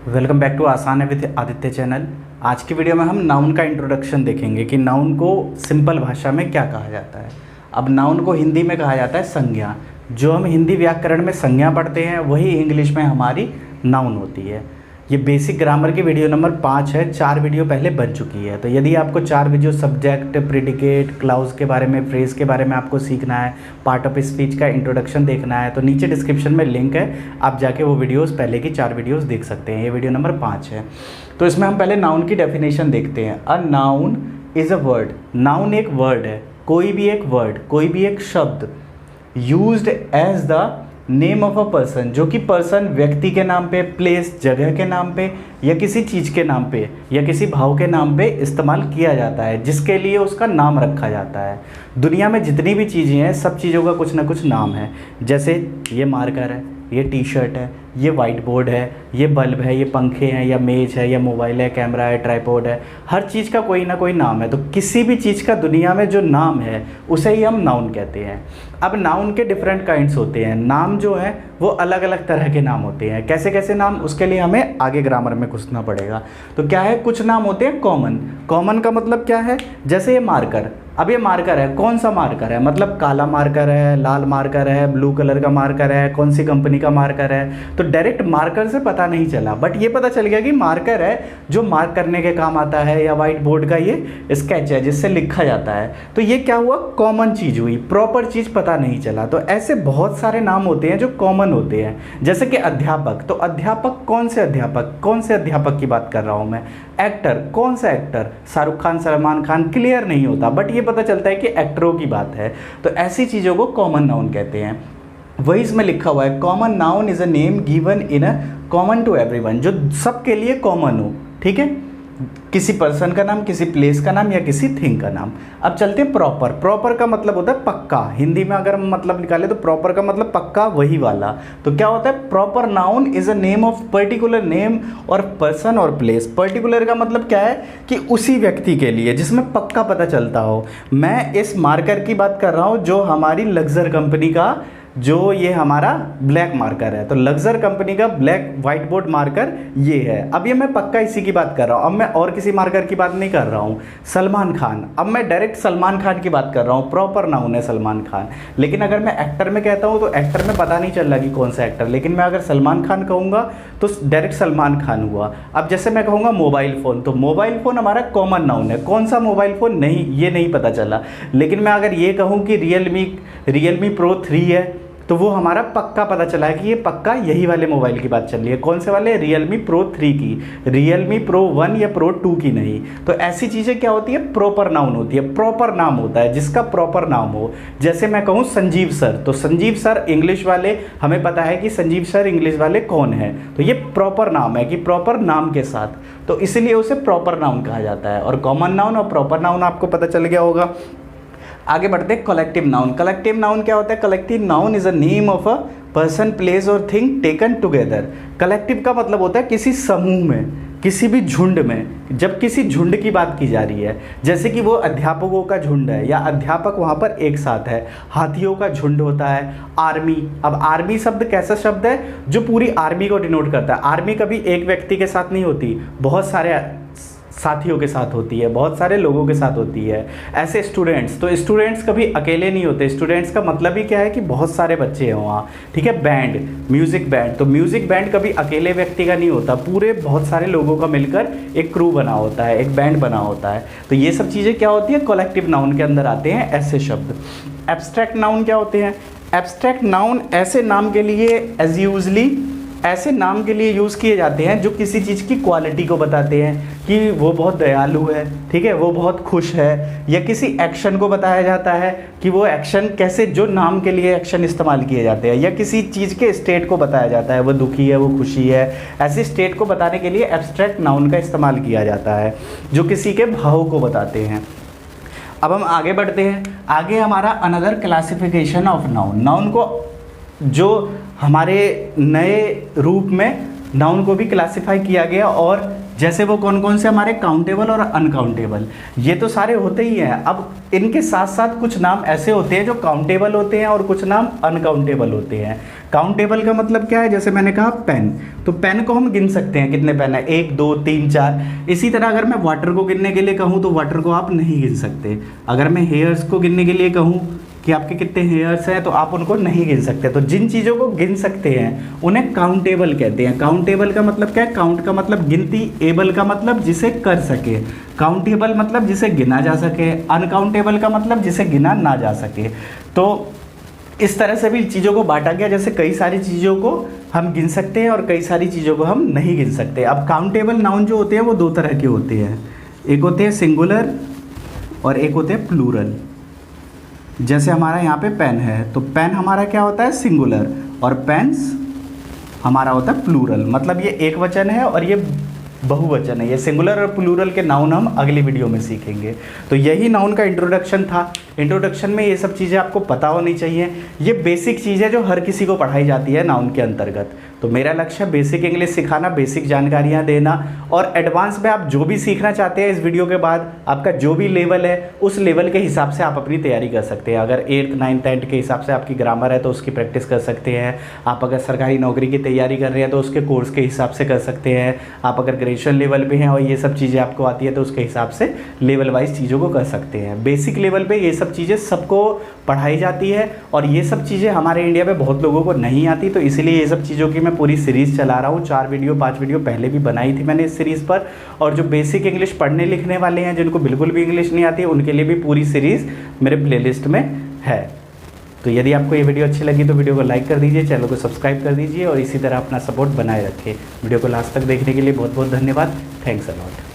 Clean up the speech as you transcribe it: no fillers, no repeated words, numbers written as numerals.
Welcome back to आसान है with Aditya channel. आज की वीडियो में हम नाउन का इंट्रोडक्शन देखेंगे कि नाउन को सिंपल भाषा में क्या कहा जाता है। अब नाउन को हिंदी में कहा जाता है संज्ञा। जो हम हिंदी व्याकरण में संज्ञा पढ़ते हैं वही इंग्लिश में हमारी नाउन होती है। ये बेसिक ग्रामर की वीडियो नंबर 5 है, 4 वीडियो पहले बन चुकी है। तो यदि आपको 4 वीडियो सब्जेक्ट, प्रेडिकेट, क्लाउज के बारे में, फ्रेज के बारे में आपको सीखना है, पार्ट ऑफ स्पीच का इंट्रोडक्शन देखना है, तो नीचे डिस्क्रिप्शन में लिंक है, आप जाके वो वीडियोस पहले की 4 वीडियोस देख सकते हैं। ये वीडियो नंबर 5 है। तो इसमें हम पहले नाउन की डेफिनेशन देखते हैं। A noun is a word. Noun एक वर्ड है, कोई भी एक वर्ड, कोई भी एक शब्द used as the name of a person, जो कि पर्सन व्यक्ति के नाम पे, प्लेस जगह के नाम पे, या किसी चीज़ के नाम पे, या किसी भाव के नाम पे इस्तेमाल किया जाता है, जिसके लिए उसका नाम रखा जाता है। दुनिया में जितनी भी चीज़ें हैं सब चीज़ों का कुछ ना कुछ नाम है। जैसे ये मार्कर है, ये टी शर्ट है, ये वाइट बोर्ड है, ये बल्ब है, ये पंखे हैं, या मेज है, या मोबाइल है, कैमरा है, ट्राइपॉड है। हर चीज़ का कोई ना कोई नाम है। तो किसी भी चीज़ का दुनिया में जो नाम है उसे ही हम नाउन कहते हैं। अब नाउन के डिफरेंट काइंड्स होते हैं। नाम जो है वो अलग अलग तरह के नाम होते हैं। कैसे कैसे नाम, उसके लिए हमें आगे ग्रामर में घुसना पड़ेगा। तो क्या है, कुछ नाम होते हैं कॉमन। कॉमन का मतलब क्या है, जैसे ये मार्कर। अब ये मार्कर है, कौन सा मार्कर है, मतलब काला मार्कर है, लाल मार्कर है, ब्लू कलर का मार्कर है, कौन सी कंपनी का मार्कर है। तो डायरेक्ट मार्कर से पता नहीं चला, बट ये पता चल गया कि मार्कर है जो मार्क करने के काम आता है, या वाइट बोर्ड का ये स्केच है जिससे लिखा जाता है। तो ये क्या हुआ, कॉमन चीज़ हुई, प्रॉपर चीज़ पता नहीं चला। तो ऐसे बहुत सारे नाम होते हैं जो कॉमन होते हैं। जैसे कि अध्यापक। तो अध्यापक, कौन से अध्यापक, कौन से अध्यापक की बात कर रहा हूँ मैं। एक्टर, कौन सा एक्टर, शाहरुख खान, सलमान खान, क्लियर नहीं होता, बट ये पता चलता है कि एक्टरों की बात है। तो ऐसी चीज़ों को कॉमन नाउन कहते हैं। वही इसमें लिखा हुआ है, common noun is a name given in a common to everyone, जो सबके लिए कॉमन हो। ठीक है, किसी पर्सन का नाम, किसी प्लेस का नाम, या किसी थिंग का नाम। अब चलते हैं प्रॉपर। प्रॉपर का मतलब होता है पक्का। हिंदी में अगर हम मतलब निकाले तो प्रॉपर का मतलब पक्का, वही वाला। तो क्या होता है, proper noun is a name of particular name और पर्सन और प्लेस। पर्टिकुलर का मतलब क्या है कि उसी व्यक्ति के लिए, जिसमें पक्का पता चलता हो। मैं इस मार्कर की बात कर रहा हूँ जो हमारी लक्जर कंपनी का, जो ये हमारा ब्लैक मार्कर है। तो लक्जर कंपनी का ब्लैक व्हाइट बोर्ड मार्कर ये है। अब ये मैं पक्का इसी की बात कर रहा हूँ। अब मैं और किसी मार्कर की बात नहीं कर रहा हूँ। सलमान खान, अब मैं डायरेक्ट सलमान खान की बात कर रहा हूँ, प्रॉपर नाउन है सलमान खान। लेकिन अगर मैं एक्टर में कहता हूँ तो एक्टर में पता नहीं चल रहा कि कौन सा एक्टर। लेकिन मैं अगर सलमान खान कहूँगा तो डायरेक्ट सलमान खान हुआ। अब जैसे मैं कहूँगा मोबाइल फ़ोन, तो मोबाइल फ़ोन हमारा कॉमन नाउन है। कौन सा मोबाइल फ़ोन, नहीं, ये नहीं पता चला। लेकिन मैं अगर ये कहूँ कि रियलमी प्रो 3 है, तो वो हमारा पक्का पता चला है कि ये पक्का यही वाले मोबाइल की बात चल रही है। कौन से वाले, रियलमी प्रो 3 की, रियलमी प्रो 1 या प्रो 2 की नहीं। तो ऐसी चीज़ें क्या होती है, प्रॉपर नाउन होती है। प्रॉपर नाम होता है जिसका प्रॉपर नाम हो। जैसे मैं कहूँ संजीव सर, तो संजीव सर इंग्लिश वाले, हमें पता है कि संजीव सर इंग्लिश वाले कौन है। तो ये प्रॉपर नाम है कि प्रॉपर नाम के साथ, तो इसलिए उसे प्रॉपर नाउन कहा जाता है। और कॉमन नाउन और प्रॉपर नाउन आपको पता चल गया होगा। आगे बढ़ते हैं कलेक्टिव नाउन। कलेक्टिव नाउन क्या होता है, collective noun is a name of a person, place और थिंग टेकन टुगेदर। कलेक्टिव का मतलब होता है किसी समूह में, किसी भी झुंड में। जब किसी झुंड की बात की जा रही है, जैसे कि वो अध्यापकों का झुंड है, या अध्यापक वहाँ पर एक साथ है, हाथियों का झुंड होता है, आर्मी। अब आर्मी शब्द कैसा शब्द है, जो पूरी आर्मी को डिनोट करता है। आर्मी कभी एक व्यक्ति के साथ नहीं होती, बहुत सारे साथियों के साथ होती है, बहुत सारे लोगों के साथ होती है। ऐसे स्टूडेंट्स, तो स्टूडेंट्स कभी अकेले नहीं होते। स्टूडेंट्स का मतलब ही क्या है कि बहुत सारे बच्चे हैं वहाँ। ठीक है, बैंड, म्यूज़िक बैंड, तो म्यूज़िक बैंड कभी अकेले व्यक्ति का नहीं होता, पूरे बहुत सारे लोगों का मिलकर एक क्रू बना होता है, एक बैंड बना होता है। तो ये सब चीज़ें क्या होती है, कलेक्टिव नाउन के अंदर आते हैं ऐसे शब्द। एब्स्ट्रैक्ट नाउन क्या होते हैं, एब्स्ट्रैक्ट नाउन ऐसे नाम के लिए ऐसे नाम के लिए यूज़ किए जाते हैं जो किसी चीज़ की क्वालिटी को बताते हैं, कि वो बहुत दयालु है, ठीक है, वो बहुत खुश है। या किसी एक्शन को बताया जाता है कि वो एक्शन कैसे, जो नाम के लिए एक्शन इस्तेमाल किए जाते हैं। या किसी चीज़ के स्टेट को बताया जाता है, वो दुखी है, वो खुशी है। ऐसे स्टेट को बताने के लिए एब्स्ट्रैक्ट नाउन का इस्तेमाल किया जाता है, जो किसी के भाव को बताते हैं। अब हम आगे बढ़ते हैं। आगे हमारा another classification of noun. Noun को जो हमारे नए रूप में नाउन को भी क्लासिफाई किया गया, और जैसे वो कौन कौन से हमारे काउंटेबल और अनकाउंटेबल, ये तो सारे होते ही हैं। अब इनके साथ साथ कुछ नाम ऐसे होते हैं जो काउंटेबल होते हैं और कुछ नाम अनकाउंटेबल होते हैं। काउंटेबल का मतलब क्या है, जैसे मैंने कहा पेन, तो पेन को हम गिन सकते हैं, कितने पेन है, 1 2 3 4। इसी तरह अगर मैं वाटर को गिनने के लिए कहूँ तो वाटर को आप नहीं गिन सकते। अगर मैं हेयर्स को गिनने के लिए कहूँ कि आपके कितने हेयर्स हैं, तो आप उनको नहीं गिन सकते। तो जिन चीज़ों को गिन सकते हैं उन्हें काउंटेबल कहते हैं। काउंटेबल का मतलब क्या है, काउंट का मतलब गिनती, एबल का मतलब जिसे कर सके, काउंटेबल मतलब जिसे गिना जा सके, अनकाउंटेबल का मतलब जिसे गिना ना जा सके। तो इस तरह से भी चीज़ों को बांटा गया, जैसे कई सारी चीज़ों को हम गिन सकते हैं और कई सारी चीज़ों को हम नहीं गिन सकते। अब काउंटेबल नाउन जो होते हैं वो 2 तरह के होते हैं, एक होते हैं सिंगुलर और एक होते हैं प्लूरल। जैसे हमारा यहाँ पे पेन है, तो पेन हमारा क्या होता है, सिंगुलर, और पेन्स हमारा होता है प्लूरल। मतलब ये एक वचन है और ये बहुवचन है। ये सिंगुलर और प्लूरल के नाउन हम अगली वीडियो में सीखेंगे। तो यही नाउन का इंट्रोडक्शन था। इंट्रोडक्शन में ये सब चीज़ें आपको पता होनी चाहिए। ये बेसिक चीज़ है जो हर किसी को पढ़ाई जाती है नाउन के अंतर्गत। तो मेरा लक्ष्य बेसिक इंग्लिश सिखाना, बेसिक जानकारियाँ देना, और एडवांस में आप जो भी सीखना चाहते हैं इस वीडियो के बाद, आपका जो भी लेवल है उस लेवल के हिसाब से आप अपनी तैयारी कर सकते हैं। अगर 8th 9th 10th के हिसाब से आपकी ग्रामर है तो उसकी प्रैक्टिस कर सकते हैं। आप अगर सरकारी नौकरी की तैयारी कर रहे हैं तो उसके कोर्स के हिसाब से कर सकते हैं। आप अगर ग्रेजुएशन लेवल पे हैं और ये सब चीज़ें आपको आती है तो उसके हिसाब से लेवल वाइज चीज़ों को कर सकते हैं। बेसिक लेवल पे ये सब चीज़ें सबको पढ़ाई जाती है, और ये सब चीज़ें हमारे इंडिया में बहुत लोगों को नहीं आती। तो इसलिए ये सब चीज़ों की मैं पूरी सीरीज़ चला रहा हूँ। 4 वीडियो 5 वीडियो पहले भी बनाई थी मैंने इस सीरीज़ पर। और जो बेसिक इंग्लिश पढ़ने लिखने वाले हैं, जिनको बिल्कुल भी इंग्लिश नहीं आती, उनके लिए भी पूरी सीरीज़ मेरे प्लेलिस्ट में है। तो यदि आपको ये वीडियो अच्छी लगी तो वीडियो को लाइक कर दीजिए, चैनल को सब्सक्राइब कर दीजिए, और इसी तरह अपना सपोर्ट बनाए रखें। वीडियो को लास्ट तक देखने के लिए बहुत बहुत धन्यवाद। Thanks a lot.